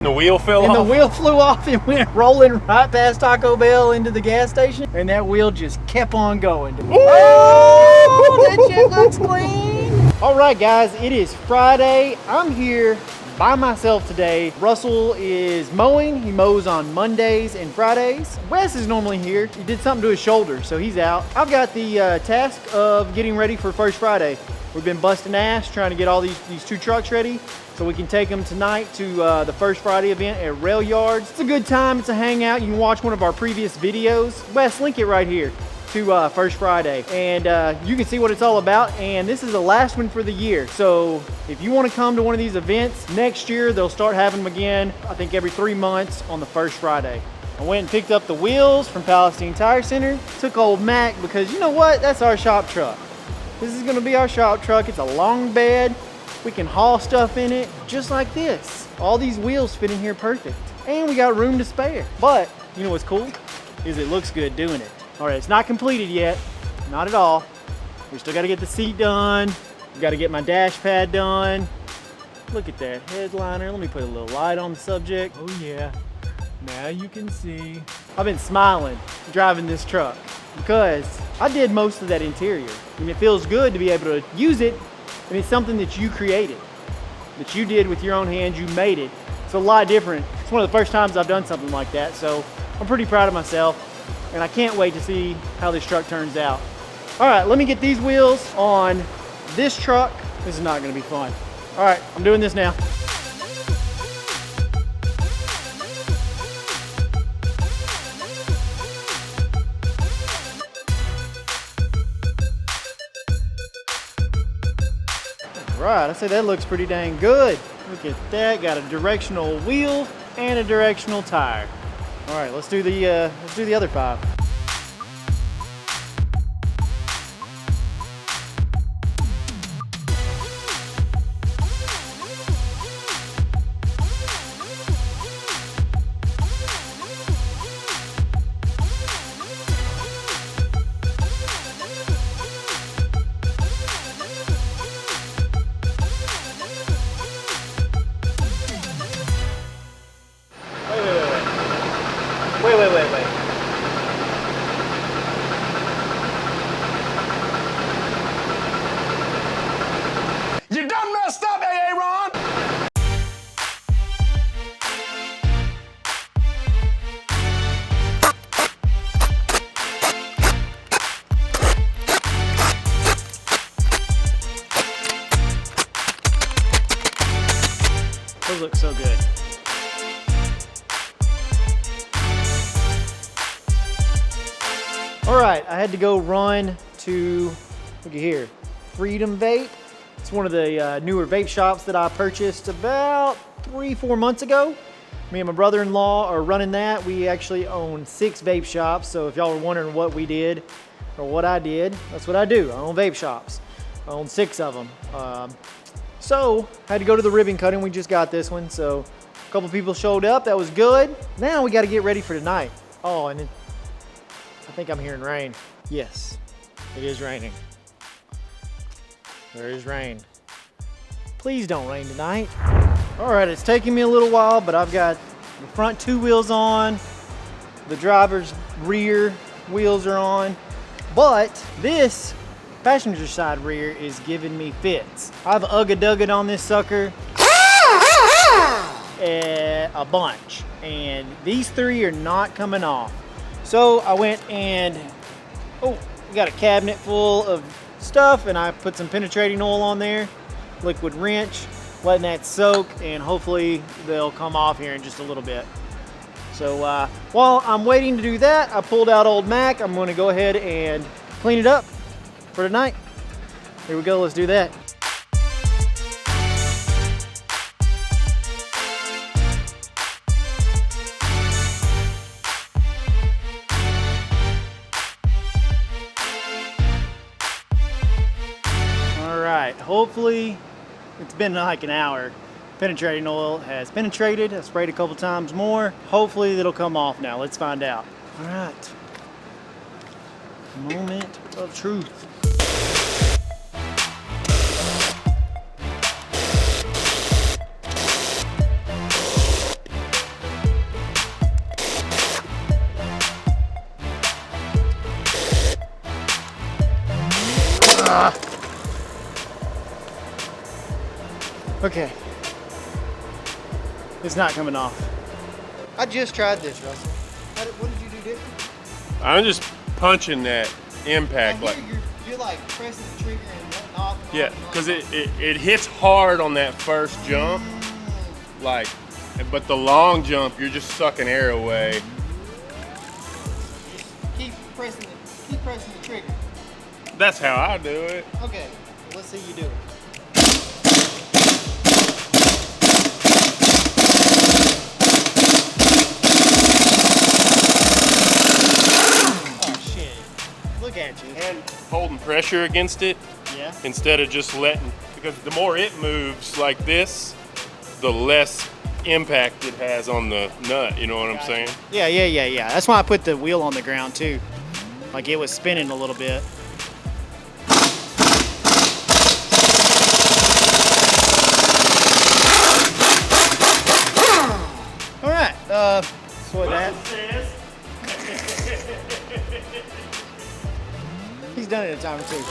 The wheel fell off? And the wheel flew off and went rolling right past Taco Bell into the gas station. And that wheel just kept on going. Oh, that shit looks clean. All right, guys, it is Friday. I'm here by myself today. Russell is mowing. He mows on Mondays and Fridays. Wes is normally here. He did something to his shoulder, so he's out. I've got the task of getting ready for First Friday. We've been busting ass trying to get all these two trucks ready so we can take them tonight to the First Friday event at Railyard. It's a good time. It's a hangout. You can watch one of our previous videos. Wes, link it right here to First Friday, and you can see what it's all about. And this is the last one for the year, so if you want to come to one of these events next year, they'll start having them again, I think every 3 months on the First Friday. I went and picked up the wheels from Palestine Tire Center. Took old Mac because, you know what, that's our shop truck. This is going to be our shop truck. It's a long bed. We can haul stuff in it just like this. All these wheels fit in here perfect, and we got room to spare. But you know what's cool is it looks good doing it. All right, it's not completed yet, not at all. We still got to get the seat done. We got to get my dash pad done. Look at that headliner. Let me put a little light on the subject. Oh yeah, now you can see. I've been smiling driving this truck because I did most of that interior. I mean, it feels good to be able to use it, and it's something that you created, that you did with your own hands. You made it. It's a lot different. It's one of the first times I've done something like that, so I'm pretty proud of myself. And I can't wait to see how this truck turns out. All right, let me get these wheels on this truck. This is not gonna be fun. All right, I'm doing this now. All right, I say that looks pretty dang good. Look at that, got a directional wheel and a directional tire. All right, let's do the other 5. Wait. You done messed up, Aaron! Those look so good. All right, I had to go run to, look at here, Freedom Vape. It's one of the newer vape shops that I purchased about 3-4 months ago. Me and my brother-in-law are running that. We actually own 6 vape shops, so if y'all were wondering what we did or what I did, that's what I do. I own vape shops. I own 6 of them. So I had to go to the ribbon cutting. We just got this one, so a couple people showed up. That was good. Now we got to get ready for tonight. Oh, and I think I'm hearing rain. Yes, it is raining. There is rain. Please don't rain tonight. All right, it's taking me a little while, but I've got the front 2 wheels on. The driver's rear wheels are on. But this passenger side rear is giving me fits. I've ugga-dugga on this sucker a bunch, and these 3 are not coming off. So I went and, we got a cabinet full of stuff, and I put some penetrating oil on there, liquid wrench, letting that soak, and hopefully they'll come off here in just a little bit. So while I'm waiting to do that, I pulled out old Mac. I'm gonna go ahead and clean it up for tonight. Here we go, let's do that. Hopefully, it's been like an hour. Penetrating oil has penetrated. I sprayed a couple times more. Hopefully it'll come off now. Let's find out. All right. Moment of truth. Okay. It's not coming off. I just tried this, Russell. What did you do different? I'm just punching that impact. Like you're like pressing the trigger and letting off. Yeah, because it hits hard on that first jump. Like, but the long jump, you're just sucking air away. Just keep pressing the trigger. That's how I do it. Okay, let's see you do it. Look at you. And holding pressure against it. Yeah. Instead of just letting, because the more it moves like this, the less impact it has on the nut. You know what I'm saying? Yeah. That's why I put the wheel on the ground too. Like it was spinning a little bit. All right. So that. He's done it a time or two.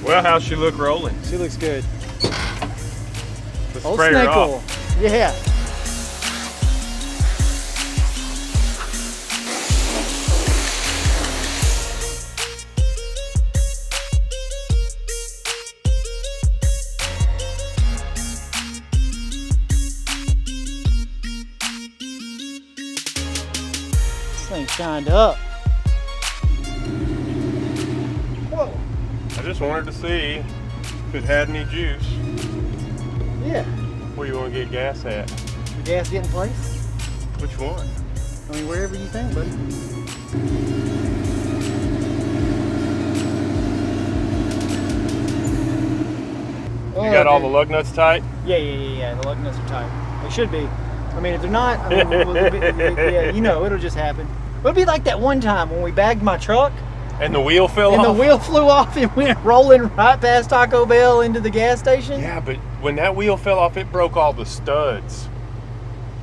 Well, how's she look rolling? She looks good. Let's Old spray her snake off. oil. Yeah. This thing shined up. Whoa. I just wanted to see if it had any juice. Yeah. Where you want to get gas at? The gas get in place? Which one? I mean, wherever you think, buddy. You got all the lug nuts tight? Yeah. The lug nuts are tight. They should be. I mean, if they're not, I mean, yeah, you know, it'll just happen. It'll be like that one time when we bagged my truck. And the wheel fell And off? the wheel flew off and went rolling right past Taco Bell into the gas station? Yeah, but when that wheel fell off, it broke all the studs.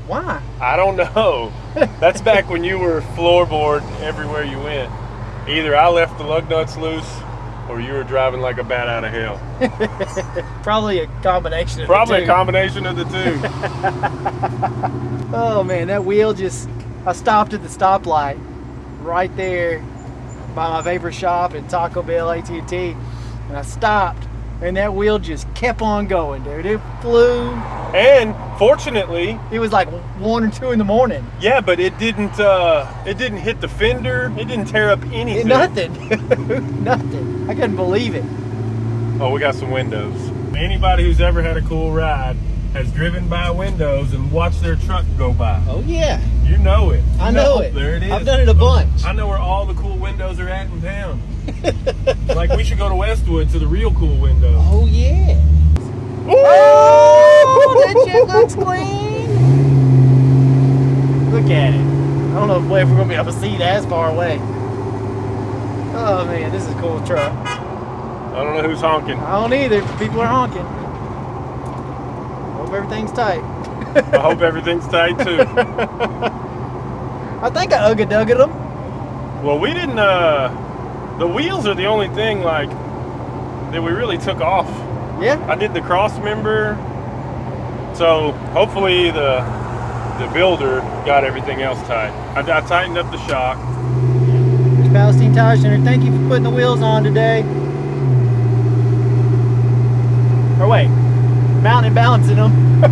Why? I don't know. That's back when you were floorboard everywhere you went. Either I left the lug nuts loose or you were driving like a bat out of hell. Probably a combination of Probably the a two. combination of the two. Oh man, that wheel just, I stopped at the stoplight right there by my vapor shop and Taco Bell, AT&T, and I stopped and that wheel just kept on going, dude. It flew. And fortunately, It was like 1 or 2 in the morning. yeah, but it didn't hit the fender. It didn't tear up anything. Nothing. Nothing. I couldn't believe it. Oh, we got some windows. Anybody who's ever had a cool ride has driven by windows and watched their truck go by. Oh yeah. You know it. I know it. There it is. I've done it a bunch. I know where all the cool windows are at in town. Like we should go to Westwood to the real cool windows. Oh yeah. Ooh! Oh, that shit looks clean. Look at it. I don't know if we're gonna be able to see that far away. Oh man, this is a cool truck. I don't know who's honking. I don't either. People are honking. Hope everything's tight. I hope everything's tight too. I think I ugga-dugga them. Well, we didn't. The wheels are the only thing like that we really took off. Yeah. I did the Crossmember, so hopefully the builder got everything else tight. I tightened up the shock. There's Palestine Tire Center. Thank you for putting the wheels on today. Or wait, mounting and balancing them. I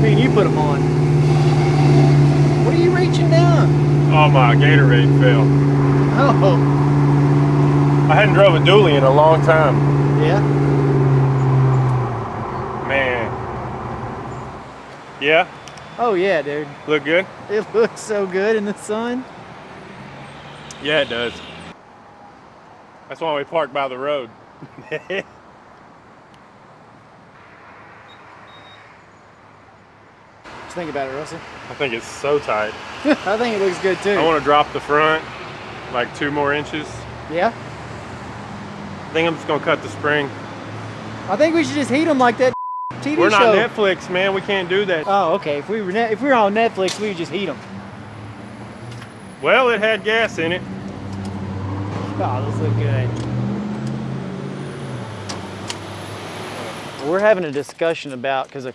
mean, you put them on. What are you reaching down? Oh, my Gatorade fell. Oh, I hadn't drove a dually in a long time. yeah. Man. Yeah. Oh yeah, dude. Look good? It looks so good in the sun. Yeah, it does. That's why we park by the road. What you think about it, Russell? I think it's so tight. I think it looks good too. I want to drop the front like 2 more inches. Yeah? I think I'm just gonna cut the spring. I think we should just heat them like that TV We're show. not Netflix, man. We can't do that. Oh, okay. If we were on Netflix, we would just heat them. Well, it had gas in it. Oh, those look good. We're having a discussion about, because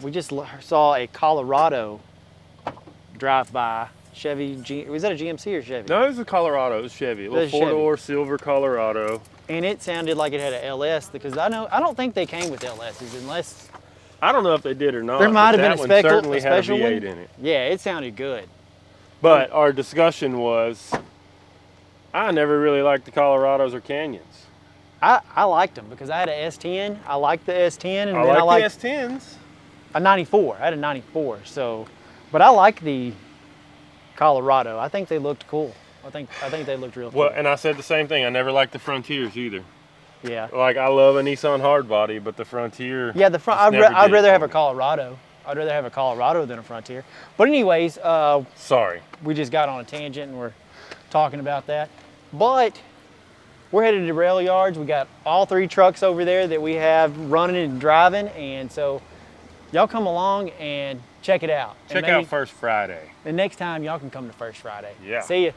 we just saw a Colorado drive by Chevy. Was that a GMC or Chevy? No, it was a Colorado. It was Chevy. A little 4-door silver Colorado. And it sounded like it had an LS, because I don't think they came with LSs unless. I don't know if they did or not. There might have been that a one special certainly had a one. V8 in it. Yeah, it sounded good. But our discussion was, I never really liked the Colorados or Canyons. I liked them because I had an S10. I liked the S10, and I then I like liked the S10s. a 94. I had a 94. So, but I like the Colorado. I think they looked cool. I think they looked real cool. Well, and I said the same thing. I never liked the Frontiers either. Yeah. Like, I love a Nissan hardbody, but the Frontier. Yeah, the front. just never I'd did rather it have for a me. Colorado. I'd rather have a Colorado than a Frontier. But anyways, Sorry. we just got on a tangent and we're talking about that. But we're headed to Railyards. We got all 3 trucks over there that we have running and driving, and so y'all come along and check it out. Check out First Friday. And next time y'all can come to First Friday. Yeah. See ya.